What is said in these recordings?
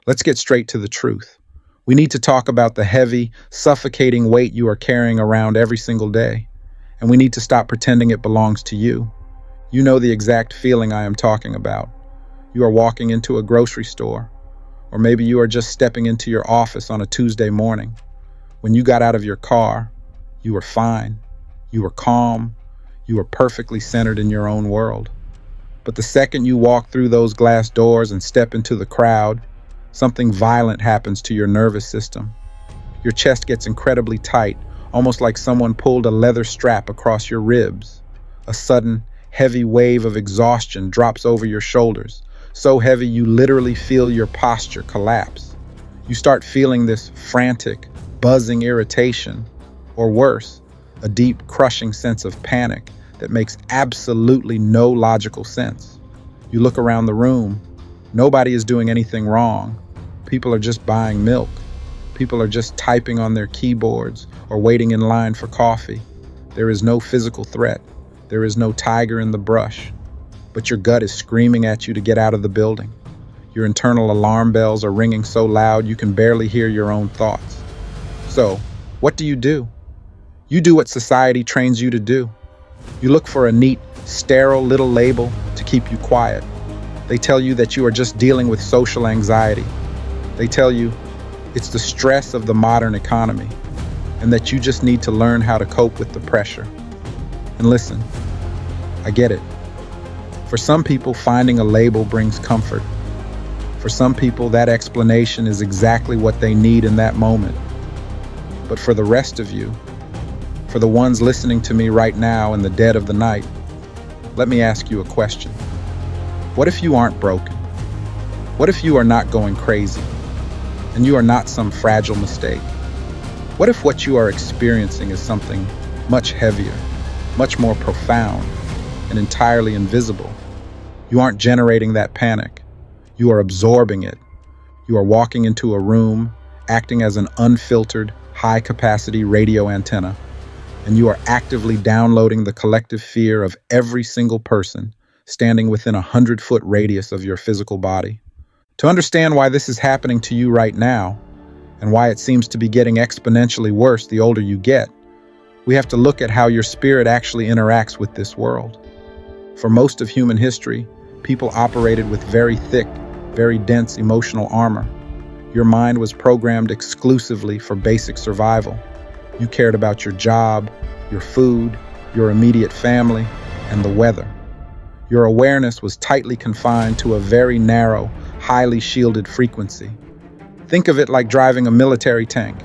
Let's get straight to the truth. We need to talk about the heavy, suffocating weight you are carrying around every single day. And we need to stop pretending it belongs to you. You know the exact feeling I am talking about. You are walking into a grocery store, or maybe you are just stepping into your office on a Tuesday morning. When you got out of your car, you were fine, you were calm, you were perfectly centered in your own world. But the second you walk through those glass doors and step into the crowd, something violent happens to your nervous system. Your chest gets incredibly tight, almost like someone pulled a leather strap across your ribs. A sudden, heavy wave of exhaustion drops over your shoulders, so heavy you literally feel your posture collapse. You start feeling this frantic, buzzing irritation, or worse, a deep, crushing sense of panic that makes absolutely no logical sense. You look around the room. Nobody is doing anything wrong. People are just buying milk. People are just typing on their keyboards or waiting in line for coffee. There is no physical threat. There is no tiger in the brush. But your gut is screaming at you to get out of the building. Your internal alarm bells are ringing so loud you can barely hear your own thoughts. So, what do? You do what society trains you to do. You look for a neat, sterile little label to keep you quiet. They tell you that you are just dealing with social anxiety. They tell you it's the stress of the modern economy, and that you just need to learn how to cope with the pressure. And listen, I get it. For some people, finding a label brings comfort. For some people, that explanation is exactly what they need in that moment. But for the rest of you, for the ones listening to me right now in the dead of the night, let me ask you a question. What if you aren't broken? What if you are not going crazy? And you are not some fragile mistake? What if what you are experiencing is something much heavier, much more profound, and entirely invisible? You aren't generating that panic. You are absorbing it. You are walking into a room, acting as an unfiltered, high-capacity radio antenna, and you are actively downloading the collective fear of every single person standing within a 100-foot radius of your physical body. To understand why this is happening to you right now, and why it seems to be getting exponentially worse the older you get, we have to look at how your spirit actually interacts with this world. For most of human history, people operated with very thick, very dense emotional armor. Your mind was programmed exclusively for basic survival. You cared about your job, your food, your immediate family, and the weather. Your awareness was tightly confined to a very narrow, highly shielded frequency. Think of it like driving a military tank.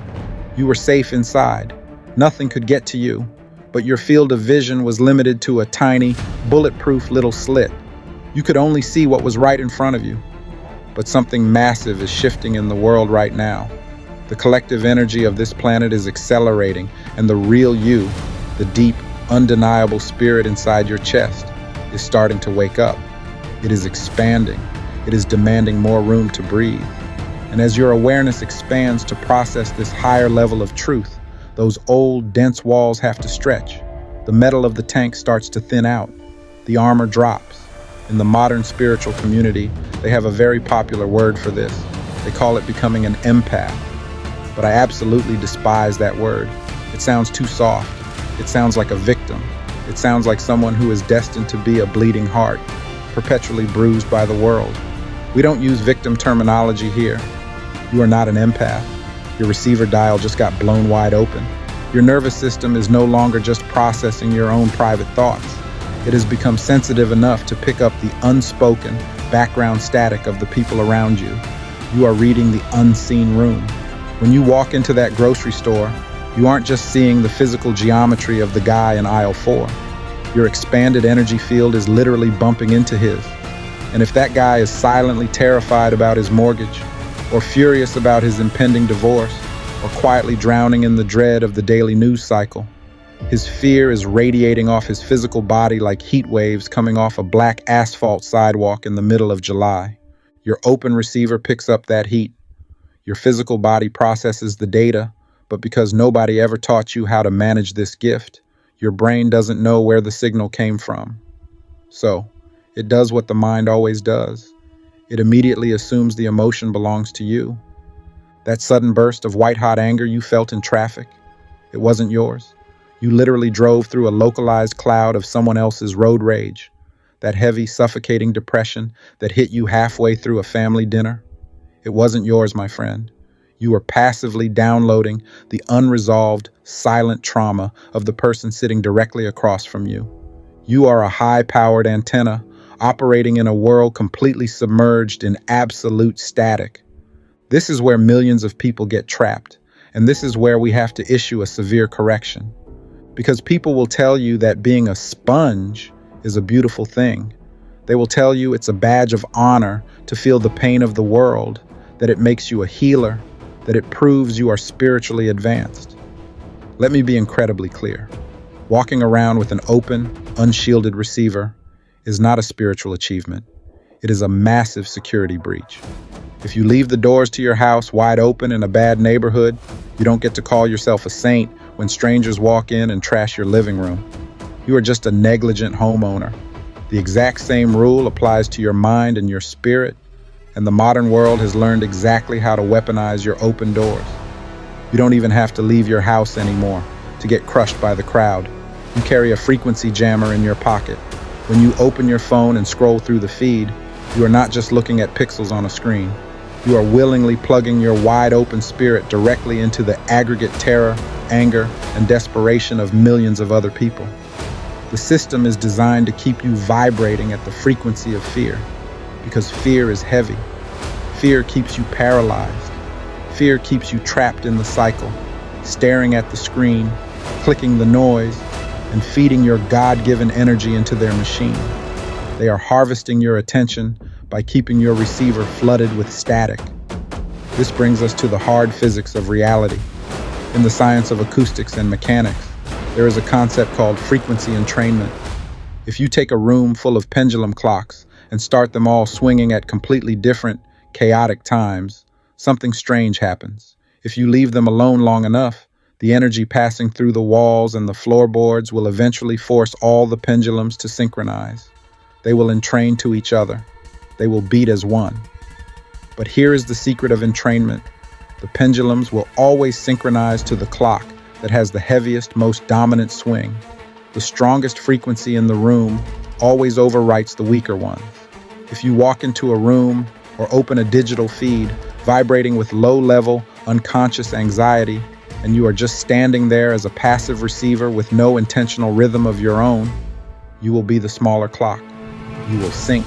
You were safe inside. Nothing could get to you, but your field of vision was limited to a tiny, bulletproof little slit. You could only see what was right in front of you. But something massive is shifting in the world right now. The collective energy of this planet is accelerating, and the real you, the deep, undeniable spirit inside your chest, is starting to wake up. It is expanding. It is demanding more room to breathe. And as your awareness expands to process this higher level of truth, those old, dense walls have to stretch. The metal of the tank starts to thin out. The armor drops. In the modern spiritual community, they have a very popular word for this. They call it becoming an empath. But I absolutely despise that word. It sounds too soft. It sounds like a victim. It sounds like someone who is destined to be a bleeding heart, perpetually bruised by the world. We don't use victim terminology here. You are not an empath. Your receiver dial just got blown wide open. Your nervous system is no longer just processing your own private thoughts. It has become sensitive enough to pick up the unspoken background static of the people around you. You are reading the unseen room. When you walk into that grocery store, you aren't just seeing the physical geometry of the guy in aisle 4. Your expanded energy field is literally bumping into his. And if that guy is silently terrified about his mortgage, or furious about his impending divorce, or quietly drowning in the dread of the daily news cycle, his fear is radiating off his physical body like heat waves coming off a black asphalt sidewalk in the middle of July. Your open receiver picks up that heat. Your physical body processes the data, but because nobody ever taught you how to manage this gift, your brain doesn't know where the signal came from. So, it does what the mind always does. It immediately assumes the emotion belongs to you. That sudden burst of white-hot anger you felt in traffic, it wasn't yours. You literally drove through a localized cloud of someone else's road rage. That heavy, suffocating depression that hit you halfway through a family dinner, it wasn't yours, my friend. You were passively downloading the unresolved, silent trauma of the person sitting directly across from you. You are a high-powered antenna operating in a world completely submerged in absolute static. This is where millions of people get trapped, and this is where we have to issue a severe correction. Because people will tell you that being a sponge is a beautiful thing. They will tell you it's a badge of honor to feel the pain of the world, that it makes you a healer, that it proves you are spiritually advanced. Let me be incredibly clear. Walking around with an open, unshielded receiver is not a spiritual achievement. It is a massive security breach. If you leave the doors to your house wide open in a bad neighborhood, you don't get to call yourself a saint when strangers walk in and trash your living room. You are just a negligent homeowner. The exact same rule applies to your mind and your spirit, and the modern world has learned exactly how to weaponize your open doors. You don't even have to leave your house anymore to get crushed by the crowd. You carry a frequency jammer in your pocket. When you open your phone and scroll through the feed, you are not just looking at pixels on a screen. You are willingly plugging your wide open spirit directly into the aggregate terror, anger, and desperation of millions of other people. The system is designed to keep you vibrating at the frequency of fear, because fear is heavy. Fear keeps you paralyzed. Fear keeps you trapped in the cycle, staring at the screen, clicking the noise, and feeding your God-given energy into their machine. They are harvesting your attention by keeping your receiver flooded with static. This brings us to the hard physics of reality. In the science of acoustics and mechanics, there is a concept called frequency entrainment. If you take a room full of pendulum clocks and start them all swinging at completely different, chaotic times, something strange happens. If you leave them alone long enough, the energy passing through the walls and the floorboards will eventually force all the pendulums to synchronize. They will entrain to each other. They will beat as one. But here is the secret of entrainment. The pendulums will always synchronize to the clock that has the heaviest, most dominant swing. The strongest frequency in the room always overwrites the weaker ones. If you walk into a room or open a digital feed vibrating with low-level, unconscious anxiety, and you are just standing there as a passive receiver with no intentional rhythm of your own, you will be the smaller clock. You will sync.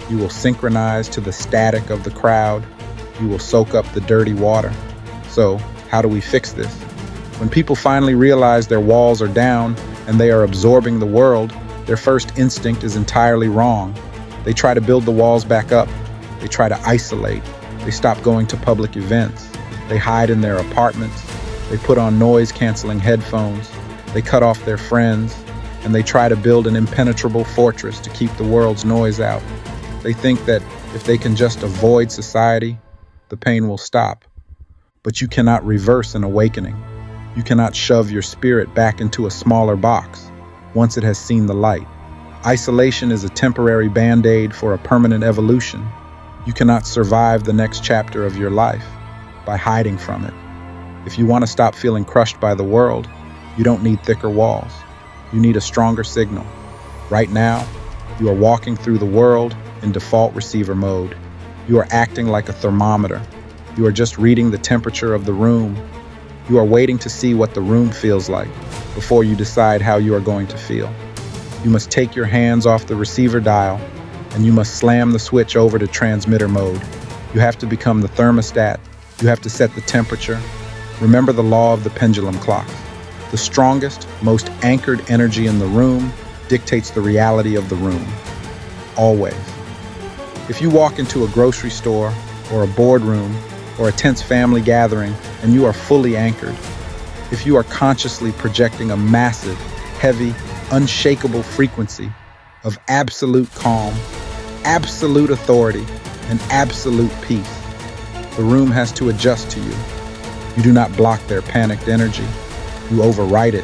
You will synchronize to the static of the crowd. You will soak up the dirty water. So, how do we fix this? When people finally realize their walls are down and they are absorbing the world, their first instinct is entirely wrong. They try to build the walls back up. They try to isolate. They stop going to public events. They hide in their apartments. They put on noise-canceling headphones. They cut off their friends. And they try to build an impenetrable fortress to keep the world's noise out. They think that if they can just avoid society, the pain will stop. But you cannot reverse an awakening. You cannot shove your spirit back into a smaller box once it has seen the light. Isolation is a temporary band-aid for a permanent evolution. You cannot survive the next chapter of your life by hiding from it. If you want to stop feeling crushed by the world, you don't need thicker walls. You need a stronger signal. Right now, you are walking through the world in default receiver mode. You are acting like a thermometer. You are just reading the temperature of the room. You are waiting to see what the room feels like before you decide how you are going to feel. You must take your hands off the receiver dial and you must slam the switch over to transmitter mode. You have to become the thermostat. You have to set the temperature. Remember the law of the pendulum clock. The strongest, most anchored energy in the room dictates the reality of the room. Always. If you walk into a grocery store or a boardroom or a tense family gathering and you are fully anchored, if you are consciously projecting a massive, heavy, unshakable frequency of absolute calm, absolute authority, and absolute peace, the room has to adjust to you. You do not block their panicked energy. You overwrite it.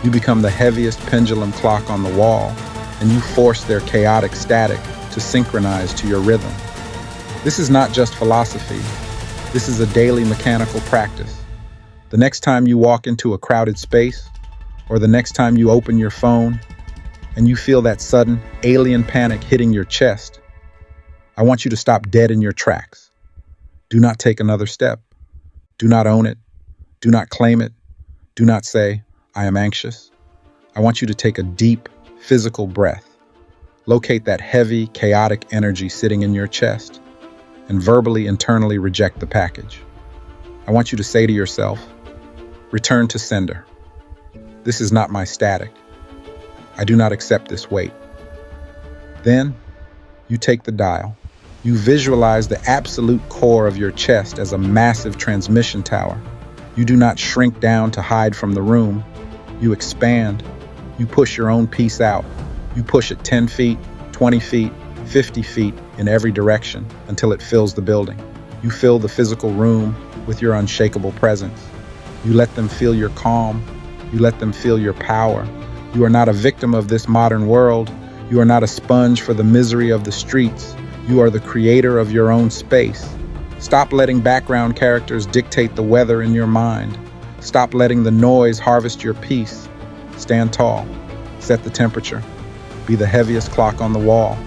You become the heaviest pendulum clock on the wall, and you force their chaotic static to synchronize to your rhythm. This is not just philosophy. This is a daily mechanical practice. The next time you walk into a crowded space, or the next time you open your phone, and you feel that sudden alien panic hitting your chest, I want you to stop dead in your tracks. Do not take another step. Do not own it. Do not claim it. Do not say, I am anxious. I want you to take a deep, physical breath. Locate that heavy, chaotic energy sitting in your chest and verbally, internally reject the package. I want you to say to yourself, return to sender. This is not my static. I do not accept this weight. Then, you take the dial. You visualize the absolute core of your chest as a massive transmission tower. You do not shrink down to hide from the room. You expand. You push your own piece out. You push it 10 feet, 20 feet, 50 feet in every direction until it fills the building. You fill the physical room with your unshakable presence. You let them feel your calm. You let them feel your power. You are not a victim of this modern world. You are not a sponge for the misery of the streets. You are the creator of your own space. Stop letting background characters dictate the weather in your mind. Stop letting the noise harvest your peace. Stand tall. Set the temperature. Be the heaviest clock on the wall.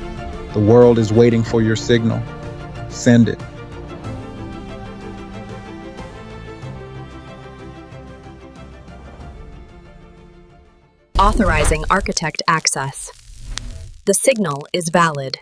The world is waiting for your signal. Send it. Authorizing architect access. The signal is valid.